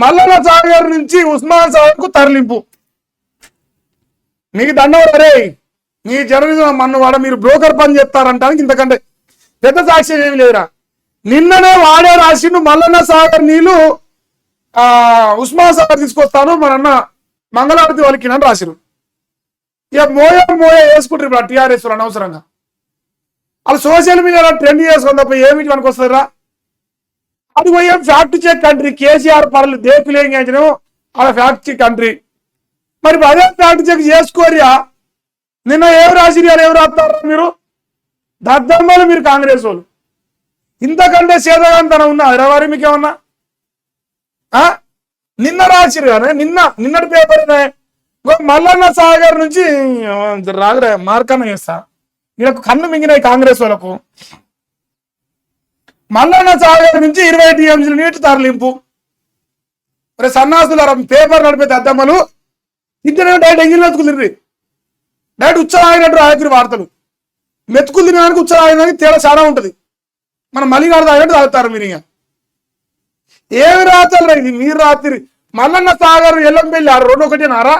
మల్లన్న సాగర్ నుంచి ఉస్మాన్ సాగర్ కు తరలింపు. మీకు దండం రే, మీ జర్నలిజం మన్నవాడ మీరు బ్రోకర్ పని చేస్తారంటానికి ఇంతకంటే పెద్ద సాక్ష్యం ఏమి లేదురా. నిన్ననే వాడే రాసిండు మల్లన్న సాగర్ నీళ్లు ఉస్మాన్ సాగర్ తీసుకొస్తాను మన మంగళారతి వలికినని రాసిరు. ఇక మోయ వేసుకుంటారు ఇప్పుడు టీఆర్ఎస్ అనవసరంగా. వాళ్ళు సోషల్ మీడియాలో ట్రెండ్ చేసుకుని తప్ప ఏమిటి మనకు వస్తుందిరా. అది పోయే ఫ్యాక్ట్ చెక్ కంట్రీ. కేసీఆర్ పర్లు దేకులేంగేమో అలా ఫ్యాక్ట్ చెక్ కంట్రీ. మరి అదే ఫ్యాక్ట్ చెక్ చేసుకోరియా. నిన్న ఏమి రాసిరియారు, ఎవరు రాస్తారు మీరు దద్దమ్మలు, మీరు కాంగ్రెస్ వాళ్ళు. ఇంతకంటే సేదగాంతనం ఉన్నా ఎవరి మీకేమన్నా నిన్న రాసిరు కానీ నిన్నటి పేపర్ మల్లన్న సాగర్ నుంచి రాగరా మార్కన్న చేస్తా. వీళ్ళకు కన్ను మింగినాయి కాంగ్రెస్ వాళ్ళకు. మల్లన్న సాగర్ నుంచి 20 టీఎంసీల నీటి తరలింపు. మరి సన్నాసుల పేపర్ నడిపే దద్దమ్మలు ఇంటనే డైరెక్ట్ ఎంగిల్ మెతుకులు డైరెక్ట్ ఉచ్చరాగినట్టు రాయకురి వార్తలు. మెతుకులు తినడానికి ఉచ్చరాగినానికి తేడా చాలా ఉంటుంది. మనం మళ్ళీ తాగినట్టు తాగుతారు మీరు. ఇక ఏమి రాత్రులు ఇది మీరు రాత్రి మల్లన్న సాగర్ ఎల్లంపల్లి 2 ఒకటేనారా.